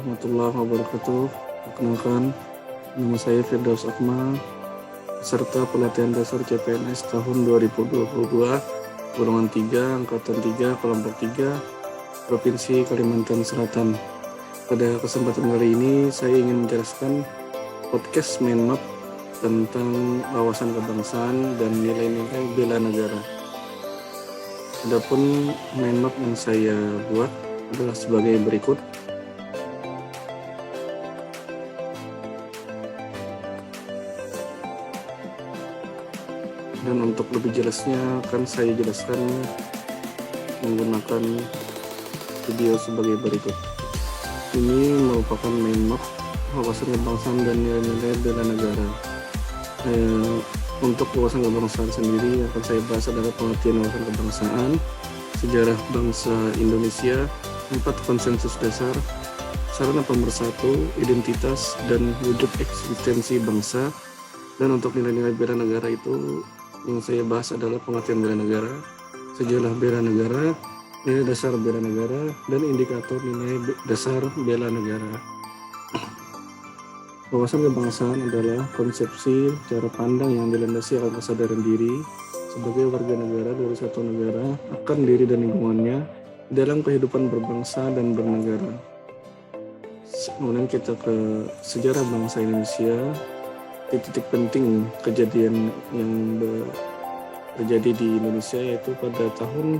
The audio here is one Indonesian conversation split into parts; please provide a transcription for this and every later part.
warahmatullahi wabarakatuh. Perkenalkan, nama saya Firdaus Akmal, peserta pelatihan dasar CPNS tahun 2022, golongan 3, angkatan 3, kelompok 3, Provinsi Kalimantan Selatan. Pada kesempatan kali ini, saya ingin menjelaskan podcast Mindmap tentang wawasan kebangsaan dan nilai-nilai bela negara. Adapun Mindmap yang saya buat adalah sebagai berikut. Dan untuk lebih jelasnya akan saya jelaskan menggunakan video sebagai berikut. Ini merupakan Mindmap wawasan kebangsaan dan nilai-nilai bela negara. Untuk wawasan kebangsaan sendiri akan saya bahas adalah pengertian wawasan kebangsaan, sejarah bangsa Indonesia, 4 konsensus dasar, sarana pemersatu, identitas, dan wujud eksistensi bangsa. Dan untuk nilai-nilai bela negara itu yang saya bahas adalah pengertian bela negara, sejarah bela negara, nilai dasar bela negara, dan indikator nilai dasar bela negara. Wawasan kebangsaan adalah konsepsi cara pandang yang dilandasi akan kesadaran diri sebagai warga negara dari suatu negara akan diri dan lingkungannya dalam kehidupan berbangsa dan bernegara. Kemudian kita ke sejarah bangsa Indonesia. Titik penting kejadian yang terjadi di Indonesia yaitu pada tahun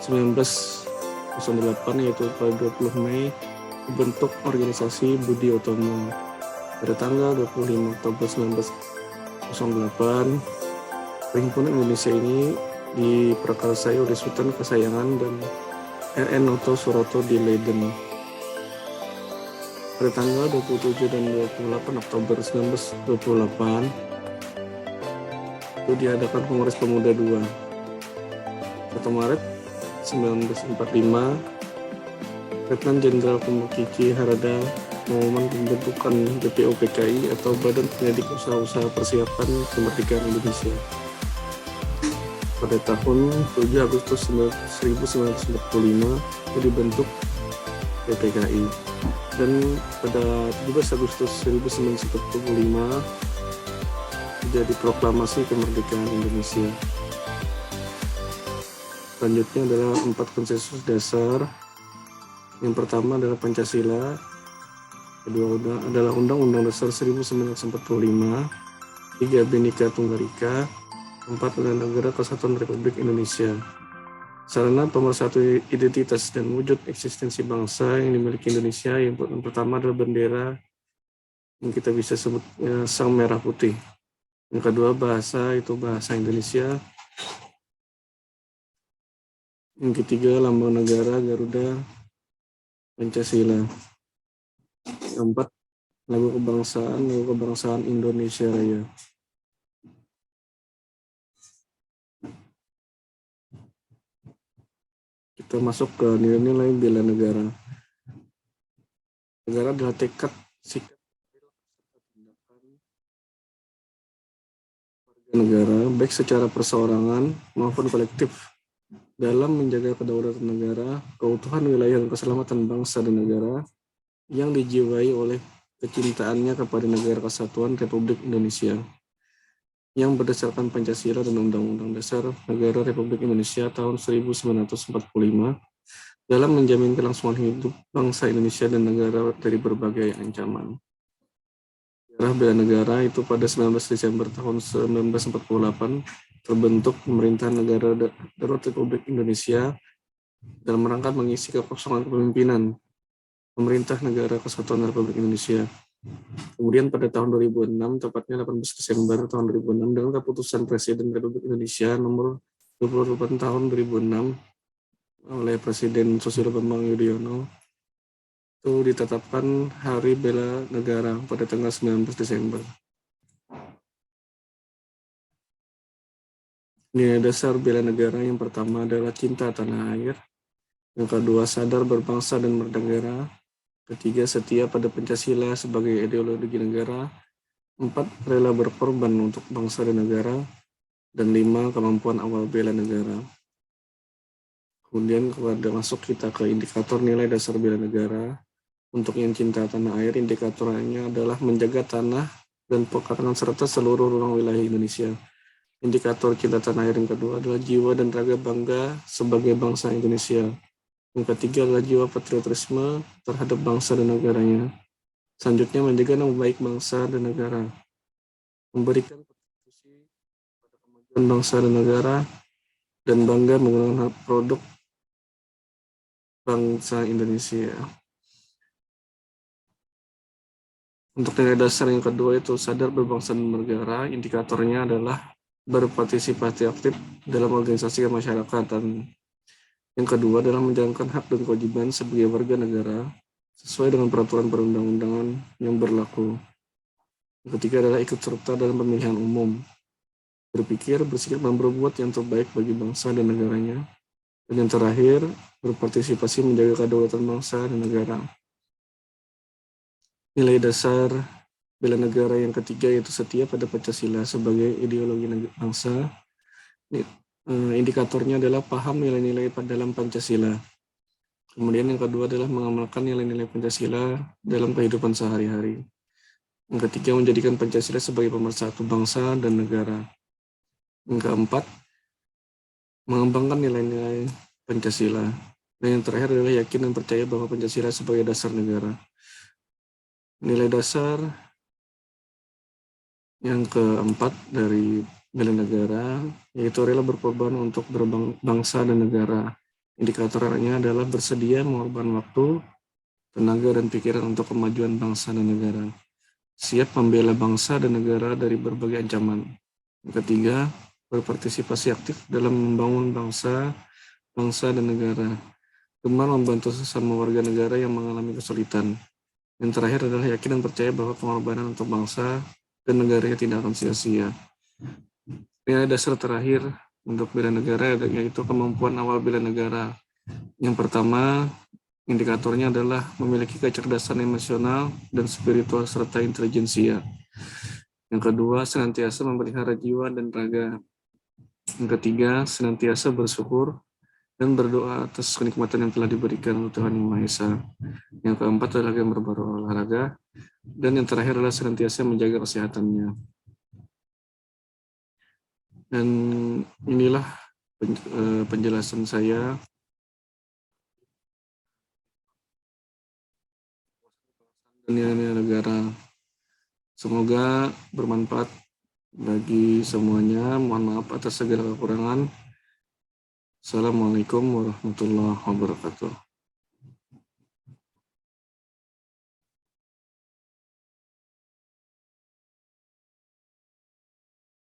1908, yaitu pada 20 Mei dibentuk organisasi Budi Utomo. Pada tanggal 25 Oktober 1908, Perhimpunan Indonesia ini diprakarsai oleh Sultan Kesayangan dan R.N. Noto Suroto di Leiden. Pada tanggal 27 dan 28 Oktober 1928 itu diadakan Kongres Pemuda II. 1 Maret 1945, Letnan Jenderal Kiki Harada mengumumkan pembentukan BPUPKI atau Badan Penyelidik Usaha-Usaha Persiapan Kemerdekaan Indonesia. Pada tahun 7 Agustus 1945 itu dibentuk PPKI. Dan pada 17 Agustus 1945 terjadi proklamasi kemerdekaan Indonesia. Selanjutnya adalah 4 konsensus dasar. Yang pertama adalah Pancasila, kedua adalah Undang-Undang Dasar 1945, 3 Bhinneka Tunggal Ika, 4 adalah Negara Kesatuan Republik Indonesia. Sarana pemersatu identitas dan wujud eksistensi bangsa yang dimiliki Indonesia yang pertama adalah bendera yang kita bisa sebut sang merah putih. Yang kedua bahasa, itu bahasa Indonesia. Yang ketiga lambang negara Garuda Pancasila. Keempat lagu kebangsaan Indonesia Raya. Kita masuk ke nilai-nilai bela negara. Negara adalah tekad, sikap, tindakan warga negara, baik secara perseorangan maupun kolektif, dalam menjaga kedaulatan negara, keutuhan wilayah dan keselamatan bangsa dan negara, yang dijiwai oleh kecintaannya kepada negara kesatuan Republik Indonesia, yang berdasarkan Pancasila dan Undang-Undang Dasar Negara Republik Indonesia tahun 1945 dalam menjamin kelangsungan hidup bangsa Indonesia dan negara dari berbagai ancaman. Sejarah bela negara itu pada 19 Desember tahun 1948 terbentuk Pemerintahan Negara Darurat Republik Indonesia dalam rangka mengisi kekosongan kepemimpinan Pemerintah Negara Kesatuan Republik Indonesia. Kemudian pada tahun 2006, tepatnya 18 Desember tahun 2006, dengan keputusan Presiden Republik Indonesia nomor 28 tahun 2006 oleh Presiden Susilo Bambang Yudhoyono, itu ditetapkan Hari Bela Negara pada tanggal 19 Desember. Nilai dasar bela negara yang pertama adalah cinta tanah air, yang kedua sadar berbangsa dan bernegara, ketiga setia pada Pancasila sebagai ideologi negara, 4 rela berkorban untuk bangsa dan negara, dan 5 kemampuan awal bela negara. Kemudian kepada masuk kita ke indikator nilai dasar bela negara. Untuk yang cinta tanah air, indikatornya adalah menjaga tanah dan pekarangan serta seluruh ruang wilayah Indonesia. Indikator cinta tanah air yang kedua adalah jiwa dan raga bangga sebagai bangsa Indonesia. Yang ketiga adalah jiwa patriotisme terhadap bangsa dan negaranya. Selanjutnya menjaga nama baik bangsa dan negara. Memberikan kontribusi pada kemajuan bangsa dan negara dan bangga menggunakan produk bangsa Indonesia. Untuk nilai dasar yang kedua itu sadar berbangsa dan bernegara, indikatornya adalah berpartisipasi aktif dalam organisasi kemasyarakatan. Yang kedua adalah menjalankan hak dan kewajiban sebagai warga negara sesuai dengan peraturan perundang-undangan yang berlaku. Yang ketiga adalah ikut serta dalam pemilihan umum, berpikir, bersikap, dan berbuat yang terbaik bagi bangsa dan negaranya. Dan yang terakhir, berpartisipasi menjaga kedaulatan bangsa dan negara. Nilai dasar bela negara yang ketiga yaitu setia pada Pancasila sebagai ideologi bangsa. Indikatornya adalah paham nilai-nilai dalam Pancasila. Kemudian yang kedua adalah mengamalkan nilai-nilai Pancasila dalam kehidupan sehari-hari. Yang ketiga menjadikan Pancasila sebagai pemersatu bangsa dan negara. Yang keempat, mengembangkan nilai-nilai Pancasila. Dan yang terakhir adalah yakin dan percaya bahwa Pancasila sebagai dasar negara. Nilai dasar yang keempat dari bela negara yaitu rela berkorban untuk berbangsa dan negara. Indikatornya adalah bersedia mengorbankan waktu, tenaga, dan pikiran untuk kemajuan bangsa dan negara. Siap membela bangsa dan negara dari berbagai ancaman. Yang ketiga, berpartisipasi aktif dalam membangun bangsa dan negara. Gemar membantu sesama warga negara yang mengalami kesulitan. Yang terakhir adalah yakin dan percaya bahwa pengorbanan untuk bangsa dan negaranya tidak akan sia-sia. Nilai dasar terakhir untuk bela negara yaitu kemampuan awal bela negara. Yang pertama, indikatornya adalah memiliki kecerdasan emosional dan spiritual serta intelijensia. Yang kedua, senantiasa memelihara jiwa dan raga. Yang ketiga, senantiasa bersyukur dan berdoa atas kenikmatan yang telah diberikan oleh Tuhan Yang Maha Esa. Yang keempat adalah yang berolahraga. Dan yang terakhir adalah senantiasa menjaga kesehatannya. Dan inilah penjelasan saya nilai-nilai negara. Semoga bermanfaat bagi semuanya. Mohon maaf atas segala kekurangan. Assalamualaikum warahmatullahi wabarakatuh.